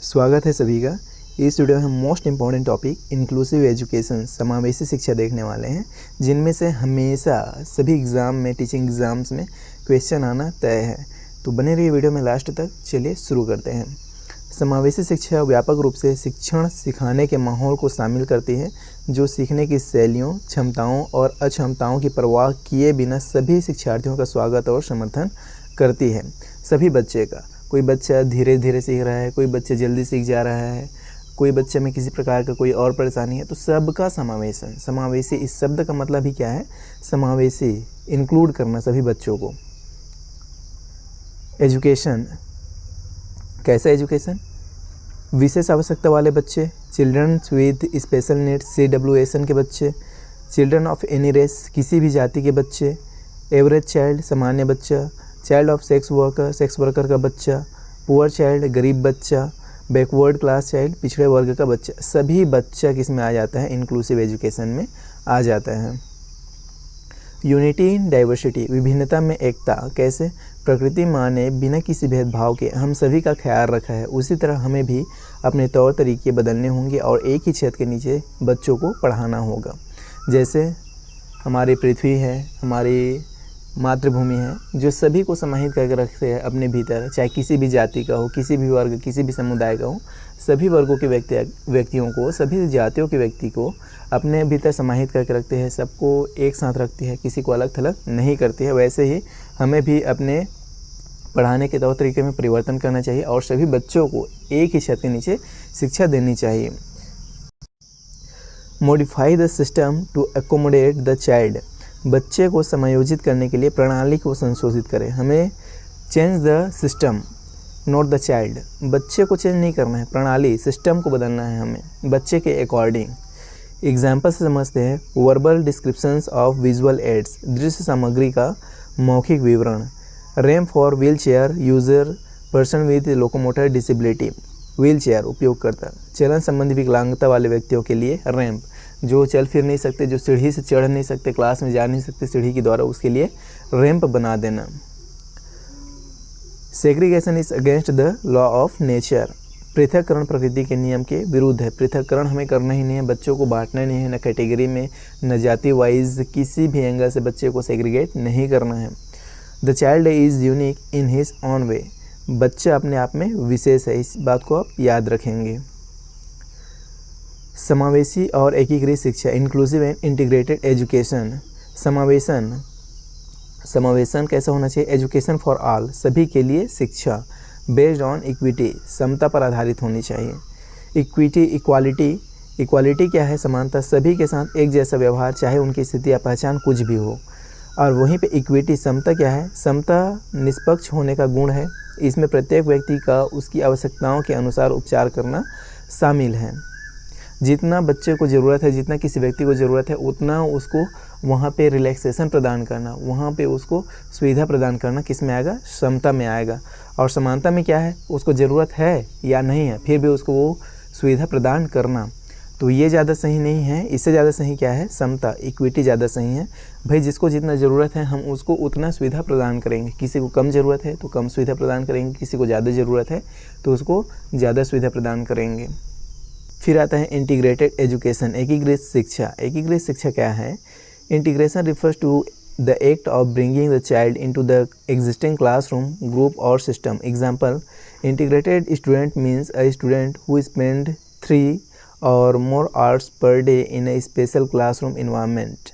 स्वागत है सभी का। इस वीडियो में हम most important topic inclusive education समावेशी शिक्षा देखने वाले हैं, जिनमें से हमेशा सभी एग्ज़ाम में टीचिंग एग्ज़ाम्स में क्वेश्चन आना तय है। तो बने रहिए वीडियो में लास्ट तक। चलिए शुरू करते हैं। समावेशी शिक्षा व्यापक रूप से शिक्षण सिखाने के माहौल को शामिल करती है, जो सीखने की शैलियों, क्षमताओं और अक्षमताओं की परवाह किए बिना सभी शिक्षार्थियों का स्वागत और समर्थन करती है। सभी बच्चे का, कोई बच्चा धीरे धीरे सीख रहा है, कोई बच्चा जल्दी सीख जा रहा है, कोई बच्चे में किसी प्रकार का कोई और परेशानी है, तो सबका समावेशन। समावेशी इस शब्द का मतलब ही क्या है? समावेशी, इंक्लूड करना सभी बच्चों को। एजुकेशन, कैसा एजुकेशन? विशेष आवश्यकता वाले बच्चे, childrens with special needs CWSN के बच्चे, चिल्ड्रन ऑफ एनी रेस किसी भी जाति के बच्चे, एवरेज चाइल्ड सामान्य बच्चा, चाइल्ड ऑफ सेक्स वर्कर का बच्चा, पुअर चाइल्ड गरीब बच्चा, बैकवर्ड क्लास चाइल्ड पिछड़े वर्ग का बच्चा, सभी बच्चा किस में आ जाता है? इंक्लूसिव एजुकेशन में आ जाता है। यूनिटी इन डाइवर्सिटी, विभिन्नता में एकता। कैसे? प्रकृति माँ ने बिना किसी भेदभाव के हम सभी का ख्याल रखा है, उसी तरह हमें भी अपने तौर तरीके बदलने होंगे और एक ही छत के नीचे बच्चों को पढ़ाना होगा। जैसे हमारी पृथ्वी है, हमारी मातृभूमि है, जो सभी को समाहित करके रखते हैं अपने भीतर, चाहे किसी भी जाति का हो, किसी भी वर्ग, किसी भी समुदाय का हो, सभी वर्गों के व्यक्तियों को, सभी जातियों के व्यक्ति को अपने भीतर समाहित करके रखते हैं, सबको एक साथ रखती है, किसी को अलग थलग नहीं करती है। वैसे ही हमें भी अपने पढ़ाने के तौर तरीके में परिवर्तन करना चाहिए और सभी बच्चों को एक ही छत के नीचे शिक्षा देनी चाहिए। Modify the system to accommodate the child, बच्चे को समायोजित करने के लिए प्रणाली को संशोधित करें। हमें change the system not the child, बच्चे को चेंज नहीं करना है, प्रणाली सिस्टम को बदलना है हमें बच्चे के अकॉर्डिंग। एग्जाम्पल से समझते हैं। Verbal descriptions of visual aids, दृश्य सामग्री का मौखिक विवरण। Ramp for wheel chair user person with locomotor disability, wheel chair उपयोगकर्ता, चलन संबंधी विकलांगता वाले व्यक्तियों के लिए रैम्प, जो चल फिर नहीं सकते, जो सीढ़ी से चढ़ नहीं सकते, क्लास में जा नहीं सकते सीढ़ी के द्वारा, उसके लिए रैंप बना देना। Segregation is against the law of nature, पृथककरण प्रकृति के नियम के विरुद्ध है। पृथककरण हमें करना ही नहीं है, बच्चों को बांटना नहीं है, न कैटेगरी में, न जाति वाइज, किसी भी एंगल से बच्चे को सेग्रीगेट नहीं करना है। The child is unique in his own way, बच्चा अपने आप में विशेष है, इस बात को आप याद रखेंगे। समावेशी और एकीकृत शिक्षा, इंक्लूसिव एंड इंटीग्रेटेड एजुकेशन। समावेशन कैसा होना चाहिए? एजुकेशन फॉर ऑल, सभी के लिए शिक्षा। बेस्ड ऑन इक्विटी, समता पर आधारित होनी चाहिए। इक्वालिटी क्या है? समानता, सभी के साथ एक जैसा व्यवहार, चाहे उनकी स्थिति या पहचान कुछ भी हो। और वहीं पे इक्विटी, समता क्या है? समता निष्पक्ष होने का गुण है, इसमें प्रत्येक व्यक्ति का उसकी आवश्यकताओं के अनुसार उपचार करना शामिल है। जितना बच्चे को ज़रूरत है, जितना किसी व्यक्ति को ज़रूरत है, उतना उसको वहाँ पे रिलैक्सेशन प्रदान करना, वहाँ पे उसको सुविधा प्रदान करना किस में आएगा? समता में आएगा। और समानता में क्या है? उसको ज़रूरत है या नहीं है, फिर भी उसको वो सुविधा प्रदान करना। तो ये ज़्यादा सही नहीं है, इससे ज़्यादा सही क्या है? समता, इक्विटी ज़्यादा सही है। भाई जिसको जितना ज़रूरत है हम उसको उतना सुविधा प्रदान करेंगे। किसी को कम ज़रूरत है तो कम सुविधा प्रदान करेंगे, किसी को ज़्यादा ज़रूरत है तो उसको ज़्यादा सुविधा प्रदान करेंगे। फिर आता है इंटीग्रेटेड एजुकेशन, एकीकृत शिक्षा। एकीकृत शिक्षा क्या है? Integration refers to the act of bringing the child into the existing classroom, group और system. Example, integrated student means a student who spend 3 or more hours per day in a special classroom environment.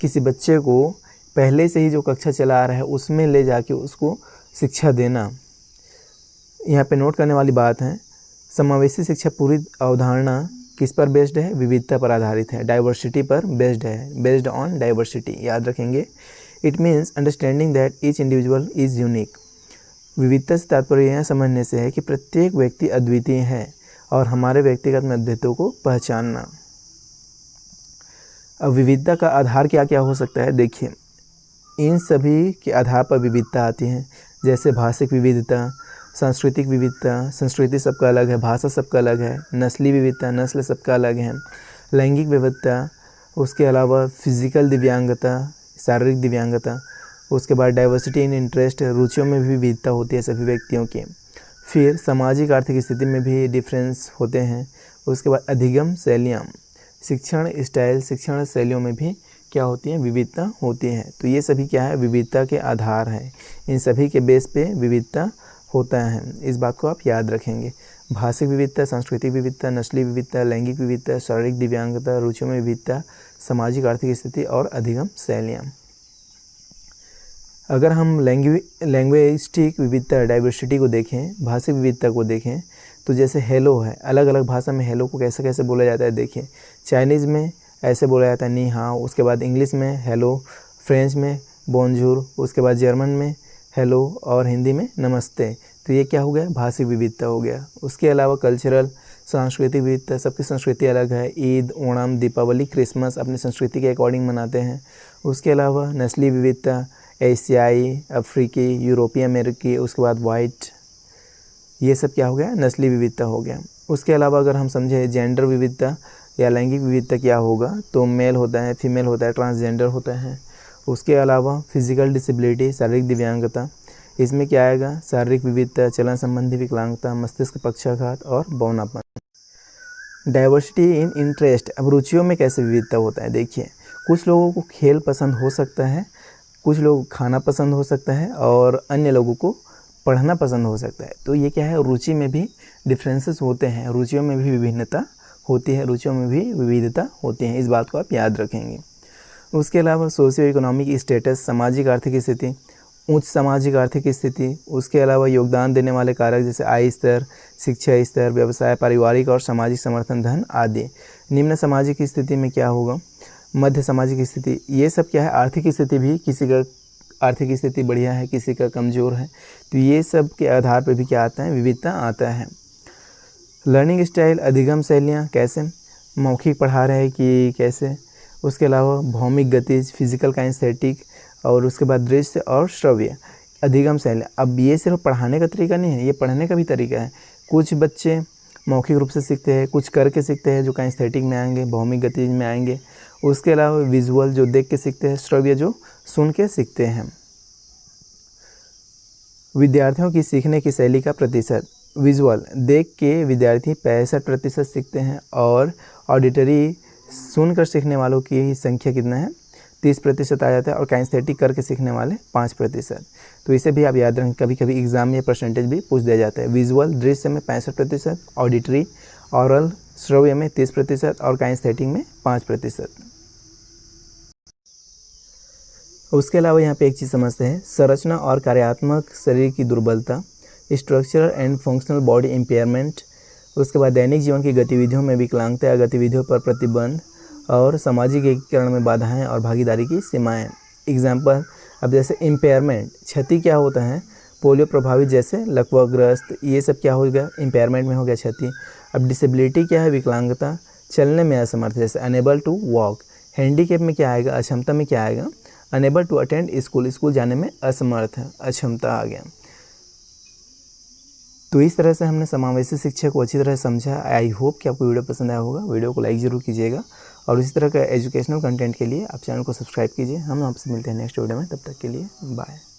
किसी बच्चे को पहले से ही जो कक्षा चला आ रहा है उसमें ले जाके उसको शिक्षा देना। यहाँ पे नोट करने वाली बात है, समावेशी शिक्षा पूरी अवधारणा किस पर बेस्ड है? विविधता पर आधारित है, डाइवर्सिटी पर बेस्ड है, बेस्ड ऑन डाइवर्सिटी, याद रखेंगे। It means understanding that each individual is unique, विविधता से तात्पर्य यह समझने से है कि प्रत्येक व्यक्ति अद्वितीय है और हमारे व्यक्तिगत मतभेदों को पहचानना। अब विविधता का आधार क्या क्या हो सकता है? देखिए, इन सभी के आधार पर विविधता आती है, जैसे भाषिक विविधता, सांस्कृतिक विविधता, संस्कृति सबका अलग है, भाषा सबका अलग है, नस्ली विविधता, नस्ल सबका अलग है, लैंगिक विविधता, उसके अलावा फिजिकल दिव्यांगता, शारीरिक दिव्यांगता, उसके बाद डाइवर्सिटी इन इंटरेस्ट, रुचियों में भी विविधता होती है सभी व्यक्तियों की। फिर सामाजिक आर्थिक स्थिति में भी डिफरेंस होते हैं। उसके बाद अधिगम शैलियाँ, शिक्षण स्टाइल, शिक्षण शैलियों में भी क्या होती हैं, विविधता होती है। तो ये सभी क्या है, विविधता के आधार है। इन सभी के बेस पे विविधता होता है, इस बात को आप याद रखेंगे। भाषिक विविधता, सांस्कृतिक विविधता, नस्लीय विविधता, लैंगिक विविधता, शारीरिक दिव्यांगता, रुचियों में विविधता, सामाजिक आर्थिक स्थिति और अधिगम शैलियाँ। अगर हम लैंग्वेस्टिक विविधता, डाइवर्सिटी को देखें, भाषिक विविधता को देखें, तो जैसे हेलो है, अलग अलग भाषा में हेलो को कैसे कैसे बोला जाता है देखिए। चाइनीज़ में ऐसे बोला जाता है नी हाओ, उसके बाद इंग्लिश में हेलो, फ्रेंच में बोनजूर, उसके बाद जर्मन में हेलो और हिंदी में नमस्ते। तो ये क्या हो गया, भाषिक विविधता हो गया। उसके अलावा कल्चरल, सांस्कृतिक विविधता, सबकी संस्कृति अलग है। ईद, ओणम, दीपावली, क्रिसमस अपनी संस्कृति के अकॉर्डिंग मनाते हैं। उसके अलावा नस्लीय विविधता, एशियाई, अफ्रीकी, यूरोपीय अमेरिकी, उसके बाद वाइट, ये सब क्या हो गया, नस्लीय विविधता हो गया। उसके अलावा अगर हम समझे जेंडर विविधता या लैंगिक विविधता क्या होगा, तो मेल होता है, फीमेल होता है, ट्रांसजेंडर होता है। उसके अलावा फिजिकल डिसेबिलिटी, शारीरिक दिव्यांगता, इसमें क्या आएगा, शारीरिक विविधता, चलन संबंधी विकलांगता, मस्तिष्क पक्षाघात और बौनापन। डाइवर्सिटी इन इंटरेस्ट, अब रुचियों में कैसे विविधता होता है देखिए। कुछ लोगों को खेल पसंद हो सकता है, कुछ लोग खाना पसंद हो सकता है और अन्य लोगों को पढ़ना पसंद हो सकता है। तो ये क्या है, रुचि में भी डिफरेंसेस होते हैं, रुचियों में भी विभिन्नता होती है, रुचियों में भी विविधता होती है, इस बात को आप याद रखेंगे। उसके अलावा सोशियो इकोनॉमिक स्टेटस, सामाजिक आर्थिक स्थिति, उच्च सामाजिक आर्थिक स्थिति, उसके अलावा योगदान देने वाले कारक जैसे आय स्तर, शिक्षा स्तर, व्यवसाय, पारिवारिक और सामाजिक समर्थन, धन आदि। निम्न सामाजिक स्थिति में क्या होगा, मध्य सामाजिक स्थिति, ये सब क्या है, आर्थिक स्थिति भी, किसी का आर्थिक स्थिति बढ़िया है, किसी का कमज़ोर है, तो ये सब के आधार पर भी क्या आता है, विविधता आता है। लर्निंग स्टाइल, अधिगम शैलियाँ, कैसे मौखिक पढ़ा रहे हैं कि कैसे। उसके अलावा भौमिक गतिज, फिजिकल काइनेस्थेटिक, और उसके बाद दृश्य और श्रव्य, अधिगम शैली। अब ये सिर्फ पढ़ाने का तरीका नहीं है, ये पढ़ने का भी तरीका है। कुछ बच्चे मौखिक रूप से सीखते हैं, कुछ करके सीखते हैं जो काइनेस्थेटिक में आएंगे, भौमिक गतिज में आएंगे। उसके अलावा विजुअल जो देख के सीखते हैं, श्रव्य जो सुन के सीखते हैं। विद्यार्थियों की सीखने की शैली का प्रतिशत, विजुअल देख के विद्यार्थी 65% सीखते हैं और ऑडिटरी सुनकर सीखने वालों की संख्या कितना है, 30% आ जाता है, और काइनेस्थेटिक करके सीखने वाले 5%। तो इसे भी आप याद रखें, कभी कभी एग्जाम में परसेंटेज भी पूछ दिया जाता है। विजुअल दृश्य में 65%, ऑडिटरी ऑरल श्रव्य में 30% और काइनेस्थेटिक में 5%। उसके अलावा यहाँ पे एक चीज़ समझते हैं, संरचना और कार्यात्मक शरीर की दुर्बलता, structural and functional body impairment. उसके बाद दैनिक जीवन की गतिविधियों में विकलांगता या गतिविधियों पर प्रतिबंध, और सामाजिक एकीकरण में बाधाएं और भागीदारी की सीमाएं। एग्जाम्पल, अब जैसे इम्पेयरमेंट, क्षति क्या होता है, पोलियो प्रभावित जैसे लकवाग्रस्त, ये सब क्या हो गया, इम्पेयरमेंट में हो गया क्षति। अब डिसेबिलिटी क्या है, विकलांगता, चलने में असमर्थ जैसे अनेबल टू वॉक। हैंडीकेप में क्या आएगा, अक्षमता में क्या आएगा, unable to attend school, school जाने में असमर्थ है, अक्षमता आ गया। तो इस तरह से हमने समावेशी शिक्षा को अच्छी तरह समझा। आई होप कि आपको वीडियो पसंद आया होगा। वीडियो को लाइक ज़रूर कीजिएगा और इसी तरह का एजुकेशनल कंटेंट के लिए आप चैनल को सब्सक्राइब कीजिए। हम आपसे मिलते हैं नेक्स्ट वीडियो में, तब तक के लिए बाय।